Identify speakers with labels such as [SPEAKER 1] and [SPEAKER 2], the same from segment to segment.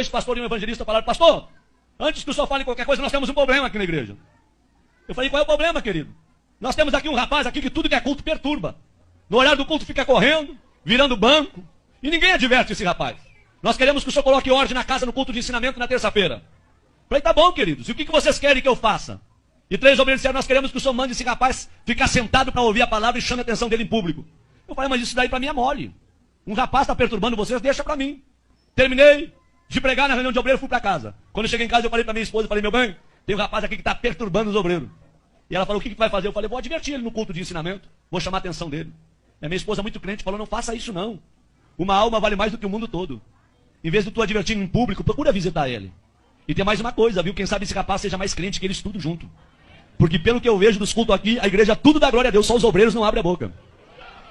[SPEAKER 1] o pastor e um evangelista falaram: pastor, antes que o senhor fale qualquer coisa, nós temos um problema aqui na igreja. Eu falei: qual é o problema, querido? Nós temos aqui um rapaz aqui que tudo que é culto perturba. No horário do culto fica correndo, virando banco, e ninguém adverte esse rapaz. Nós queremos que o senhor coloque ordem na casa no culto de ensinamento na terça-feira. Eu falei: tá bom, queridos, e o que vocês querem que eu faça? E 3 obreiros disseram: nós queremos que o senhor mande esse rapaz ficar sentado para ouvir a palavra e chame a atenção dele em público. Eu falei: mas isso daí para mim é mole. Um rapaz está perturbando vocês, deixa para mim. Terminei de pregar na reunião de obreiro, fui para casa. Quando eu cheguei em casa, eu falei para minha esposa, eu falei: meu bem, tem um rapaz aqui que está perturbando os obreiros. E ela falou: o que tu vai fazer? Eu falei: vou advertir ele no culto de ensinamento, vou chamar a atenção dele. E a minha esposa, muito crente, falou: não faça isso não. Uma alma vale mais do que o mundo todo. Em vez de tu advertir em público, procura visitar ele. E tem mais uma coisa, viu? Quem sabe esse rapaz seja mais crente que eles tudo junto. Porque pelo que eu vejo dos cultos aqui, a igreja tudo dá glória a Deus, só os obreiros não abrem a boca.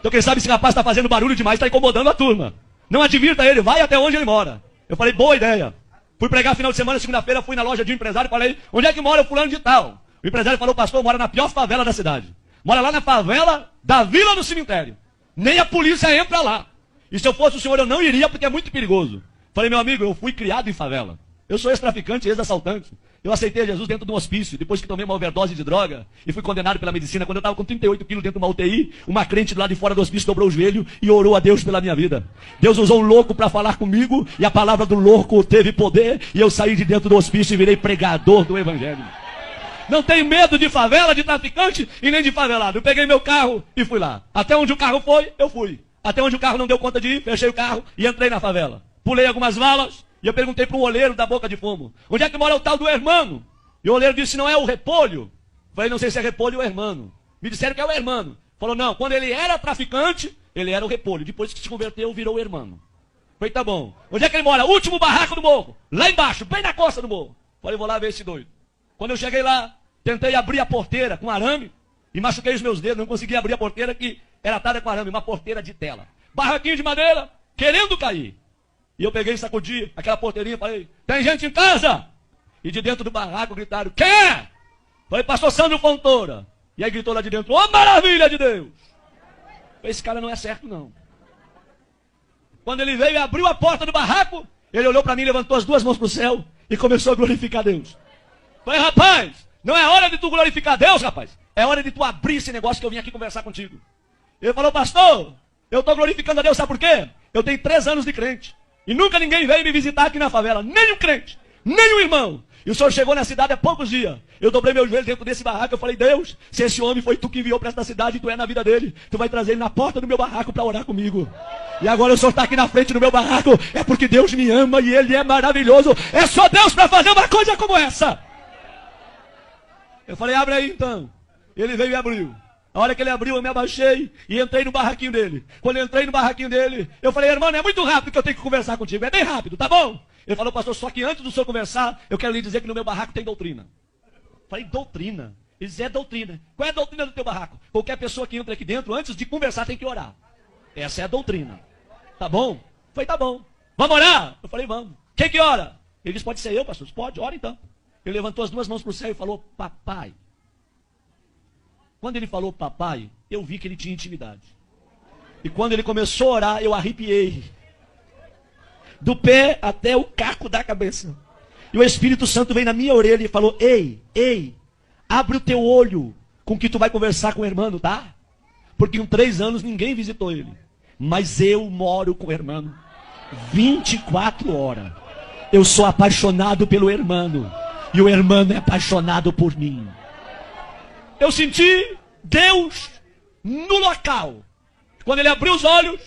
[SPEAKER 1] Então quem sabe esse rapaz está fazendo barulho demais, está incomodando a turma. Não advirta ele, vai até onde ele mora. Eu falei: boa ideia. Fui pregar final de semana, segunda-feira, fui na loja de um empresário e falei: onde é que mora o fulano de tal? O empresário falou: pastor, mora na pior favela da cidade. Mora lá na favela da Vila do Cemitério. Nem a polícia entra lá. E se eu fosse o senhor, eu não iria porque é muito perigoso. Falei: meu amigo, eu fui criado em favela. Eu sou ex-traficante, ex-assaltante. Eu aceitei Jesus dentro de um hospício, depois que tomei uma overdose de droga e fui condenado pela medicina. Quando eu estava com 38 quilos dentro de uma UTI, uma crente do lado de fora do hospício dobrou o joelho e orou a Deus pela minha vida. Deus usou um louco para falar comigo e a palavra do louco teve poder e eu saí de dentro do hospício e virei pregador do evangelho. Não tenho medo de favela, de traficante e nem de favelado. Eu peguei meu carro e fui lá. Até onde o carro foi, eu fui. Até onde o carro não deu conta de ir, fechei o carro e entrei na favela. Pulei algumas valas e eu perguntei para um oleiro da Boca de Fumo: onde é que mora o tal do hermano? E o oleiro disse: não é o repolho? Falei: não sei se é repolho ou hermano. Me disseram que é o hermano. Falou: não, quando ele era traficante, ele era o repolho. Depois que se converteu, virou o hermano. Falei: tá bom. Onde é que ele mora? Último barraco do morro. Lá embaixo, bem na costa do morro. Falei: vou lá ver esse doido. Quando eu cheguei lá, tentei abrir a porteira com arame e machuquei os meus dedos. Não consegui abrir a porteira que era atada com arame, uma porteira de tela. Barraquinho de madeira, querendo cair. E eu peguei e sacudi aquela porteirinha e falei: tem gente em casa? E de dentro do barraco gritaram: quem é? Falei: pastor Sandro Fontoura. E aí gritou lá de dentro: ô maravilha de Deus! Falei: esse cara não é certo não. Quando ele veio e abriu a porta do barraco, ele olhou para mim, levantou as 2 mãos para o céu e começou a glorificar Deus. Falei: rapaz, não é hora de tu glorificar Deus, rapaz. É hora de tu abrir esse negócio que eu vim aqui conversar contigo. Ele falou: pastor, eu estou glorificando a Deus, sabe por quê? Eu tenho 3 anos de crente. E nunca ninguém veio me visitar aqui na favela. Nem um crente, nem um irmão. E o senhor chegou na cidade há poucos dias. Eu dobrei meu joelho dentro desse barraco. Eu falei: Deus, se esse homem foi tu que enviou para esta cidade e tu é na vida dele, tu vai trazer ele na porta do meu barraco para orar comigo. E agora o senhor está aqui na frente do meu barraco. É porque Deus me ama e ele é maravilhoso. É só Deus para fazer uma coisa como essa. Eu falei: abre aí então. Ele veio e abriu. A hora que ele abriu, eu me abaixei e entrei no barraquinho dele. Quando eu entrei no barraquinho dele, eu falei: irmão, é muito rápido que eu tenho que conversar contigo. É bem rápido, tá bom? Ele falou: pastor, só que antes do senhor conversar, eu quero lhe dizer que no meu barraco tem doutrina. Eu falei: doutrina? Ele disse: é doutrina. Qual é a doutrina do teu barraco? Qualquer pessoa que entra aqui dentro, antes de conversar, tem que orar. Essa é a doutrina. Tá bom? Eu falei: tá bom. Vamos orar? Eu falei: vamos. Quem que ora? Ele disse: pode ser eu, pastor. Pode, ora então. Ele levantou as 2 mãos para o céu e falou: papai. Quando ele falou papai, eu vi que ele tinha intimidade. E quando ele começou a orar, eu arrepiei. Do pé até o caco da cabeça. E o Espírito Santo veio na minha orelha e falou: ei, abre o teu olho com que tu vai conversar com o irmão, tá? Porque em 3 anos ninguém visitou ele. Mas eu moro com o irmão 24 horas. Eu sou apaixonado pelo irmão. E o irmão é apaixonado por mim. Eu senti Deus no local. Quando ele abriu os olhos,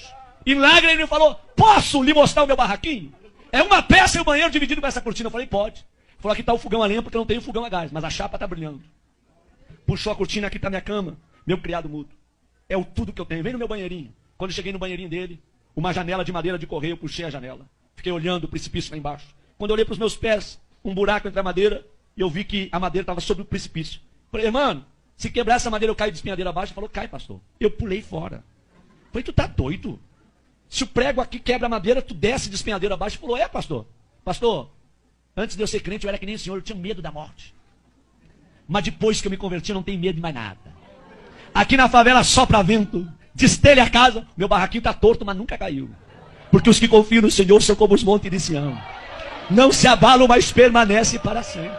[SPEAKER 1] em lágrimas, ele me falou: posso lhe mostrar o meu barraquinho? É uma peça e o banheiro dividido com essa cortina. Eu falei: pode. Ele falou: aqui está o fogão a lenha, porque eu não tenho fogão a gás, mas a chapa está brilhando. Puxou a cortina, aqui está minha cama, meu criado mudo. É o tudo que eu tenho. Vem no meu banheirinho. Quando eu cheguei no banheirinho dele, uma janela de madeira de correio, eu puxei a janela. Fiquei olhando o precipício lá embaixo. Quando eu olhei para os meus pés, um buraco entre a madeira, e eu vi que a madeira estava sobre o precipício. Falei: irmão, se quebrar essa madeira, eu caio de espinhadeira abaixo. Ele falou: cai, pastor. Eu pulei fora. Falei: tu tá doido? Se o prego aqui quebra a madeira, tu desce de espinhadeira abaixo. Ele falou: é, pastor. Pastor, antes de eu ser crente, eu era que nem o senhor, eu tinha medo da morte. Mas depois que eu me converti, eu não tenho medo de mais nada. Aqui na favela sopra vento, destelha a casa. Meu barraquinho tá torto, mas nunca caiu. Porque os que confiam no Senhor são como os montes de Sião. não se abalam, mas permanecem para sempre.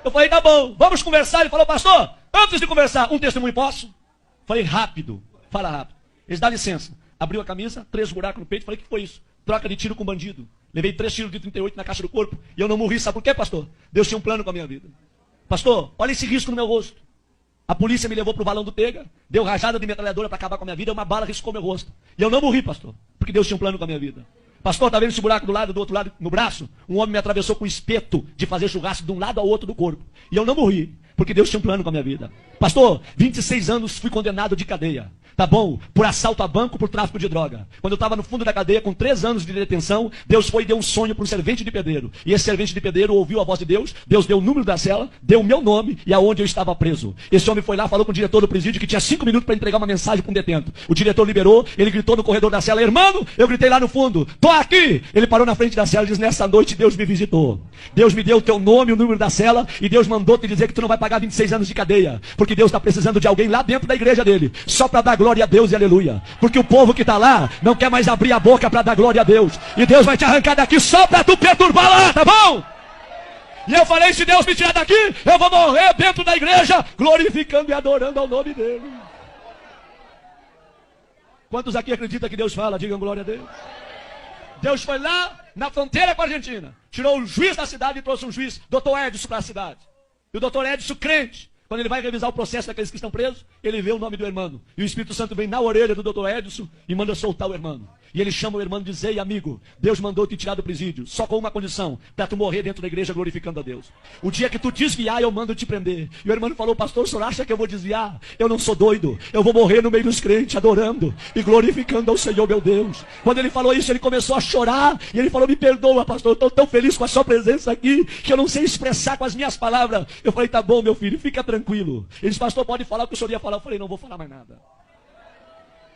[SPEAKER 1] Eu falei, tá bom, vamos conversar. Ele falou, pastor, antes de conversar, um testemunho posso? Falei, rápido, fala rápido. Eles dão licença. Abriu a camisa, 3 buracos no peito. Falei, o que foi isso? Troca de tiro com bandido. Levei 3 tiros de 38 na caixa do corpo e eu não morri. Sabe por quê, pastor? Deus tinha um plano com a minha vida. Pastor, olha esse risco no meu rosto. A polícia me levou para o valão do Tega, deu rajada de metralhadora para acabar com a minha vida, uma bala riscou meu rosto. E eu não morri, pastor, porque Deus tinha um plano com a minha vida. Pastor, tá vendo esse buraco do outro lado, no braço? Um homem me atravessou com um espeto de fazer churrasco de um lado ao outro do corpo. E eu não morri, porque Deus tinha um plano com a minha vida. Pastor, 26 anos fui condenado de cadeia. Tá bom? Por assalto a banco, por tráfico de droga. Quando eu estava no fundo da cadeia, com 3 anos de detenção, Deus foi e deu um sonho para um servente de pedreiro. E esse servente de pedreiro ouviu a voz de Deus, Deus deu o número da cela, deu o meu nome e aonde eu estava preso. Esse homem foi lá, falou com o diretor do presídio que tinha 5 minutos para entregar uma mensagem para um detento. O diretor liberou, ele gritou no corredor da cela, irmão, eu gritei lá no fundo, tô aqui! Ele parou na frente da cela e disse, nessa noite Deus me visitou. Deus me deu o teu nome, o número da cela, e Deus mandou te dizer que tu não vai pagar 26 anos de cadeia. Porque Deus está precisando de alguém lá dentro da igreja dele, só para dar glória a Deus e aleluia. Porque o povo que está lá não quer mais abrir a boca para dar glória a Deus. E Deus vai te arrancar daqui só para tu perturbar lá, tá bom? E eu falei, se Deus me tirar daqui, eu vou morrer dentro da igreja, glorificando e adorando ao nome dele. Quantos aqui acreditam que Deus fala? Digam glória a Deus. Deus foi lá na fronteira com a Argentina, tirou o juiz da cidade e trouxe um juiz, doutor Edson, para a cidade. E o doutor Edson, crente, quando ele vai revisar o processo daqueles que estão presos, ele vê o nome do irmão. E o Espírito Santo vem na orelha do doutor Edson e manda soltar o irmão. E ele chama o irmão e diz, ei amigo, Deus mandou te tirar do presídio, só com uma condição, para tu morrer dentro da igreja glorificando a Deus. O dia que tu desviar, eu mando te prender. E o irmão falou, pastor, o senhor acha que eu vou desviar? Eu não sou doido, eu vou morrer no meio dos crentes, adorando e glorificando ao Senhor meu Deus. Quando ele falou isso, ele começou a chorar, e ele falou, me perdoa pastor, eu estou tão feliz com a sua presença aqui, que eu não sei expressar com as minhas palavras. Eu falei, tá bom meu filho, fica tranquilo. Ele disse, pastor, pode falar o que o senhor ia falar. Eu falei, não vou falar mais nada.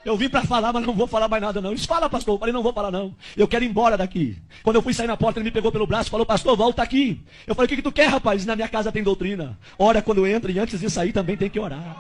[SPEAKER 1] Eu vim para falar, mas não vou falar mais nada não. Ele disse, fala pastor. Eu falei, não vou falar não. Eu quero ir embora daqui. Quando eu fui sair na porta, ele me pegou pelo braço e falou, pastor, volta aqui. Eu falei, o que tu quer, rapaz? Na minha casa tem doutrina. Ora quando entra e antes de sair também tem que orar.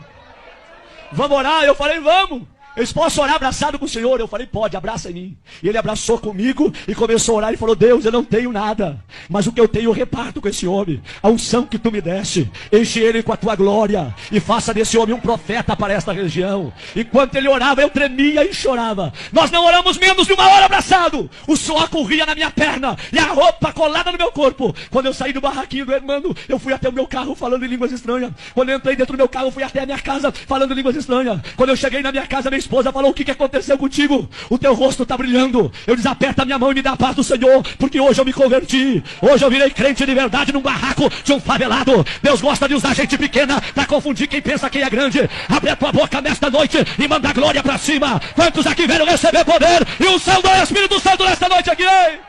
[SPEAKER 1] Vamos orar? Eu falei, vamos. Eles posso orar abraçado com o Senhor? Eu falei, pode, abraça em mim. E ele abraçou comigo e começou a orar e falou, Deus, eu não tenho nada, mas o que eu tenho eu reparto com esse homem. A unção que tu me deste, enche ele com a tua glória e faça desse homem um profeta para esta região. Enquanto ele orava, eu tremia e chorava. Nós não oramos menos de 1 hora abraçado. O suor corria na minha perna e a roupa colada no meu corpo. Quando eu saí do barraquinho do irmão, eu fui até o meu carro falando em línguas estranhas. Quando eu entrei dentro do meu carro, eu fui até a minha casa falando em línguas estranhas. Quando eu cheguei na minha casa, minha esposa falou, o que aconteceu contigo? O teu rosto está brilhando. Eu disse, aperta a minha mão e me dá a paz do Senhor, porque hoje eu me converti. Hoje eu virei crente de verdade num barraco de um favelado. Deus gosta de usar gente pequena para confundir quem pensa que é grande. Abre a tua boca nesta noite e manda a glória para cima. Quantos aqui vieram receber poder e unção do Espírito Santo nesta noite aqui, hein?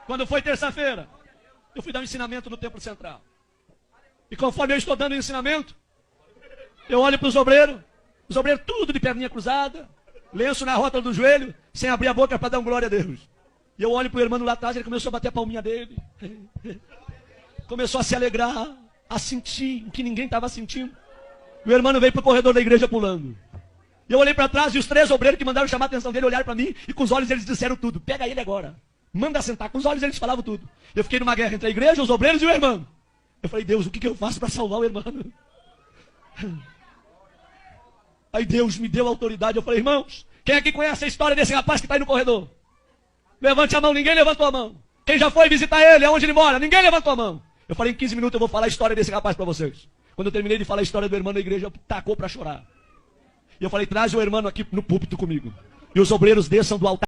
[SPEAKER 1] Quando foi terça-feira, eu fui dar um ensinamento no Templo Central. E conforme eu estou dando o ensinamento, eu olho para os obreiros tudo de perninha cruzada, lenço na rótula do joelho, sem abrir a boca para dar glória a Deus. E eu olho para o irmão lá atrás, ele começou a bater a palminha dele. Começou a se alegrar, a sentir o que ninguém estava sentindo. E o irmão veio para o corredor da igreja pulando. E eu olhei para trás e os 3 obreiros que mandaram chamar a atenção dele olharam para mim e com os olhos eles disseram tudo. Pega ele agora, manda sentar. Com os olhos eles falavam tudo. Eu fiquei numa guerra entre a igreja, os obreiros e o irmão. Eu falei, Deus, o que eu faço para salvar o irmão? Aí Deus me deu autoridade. Eu falei, irmãos, quem aqui conhece a história desse rapaz que está aí no corredor? Levante a mão, ninguém levantou a mão. Quem já foi visitar ele, aonde ele mora? Ninguém levantou a mão. Eu falei, em 15 minutos eu vou falar a história desse rapaz para vocês. Quando eu terminei de falar a história do irmão na igreja, tacou para chorar. E eu falei, traz o irmão aqui no púlpito comigo. E os obreiros desçam do altar.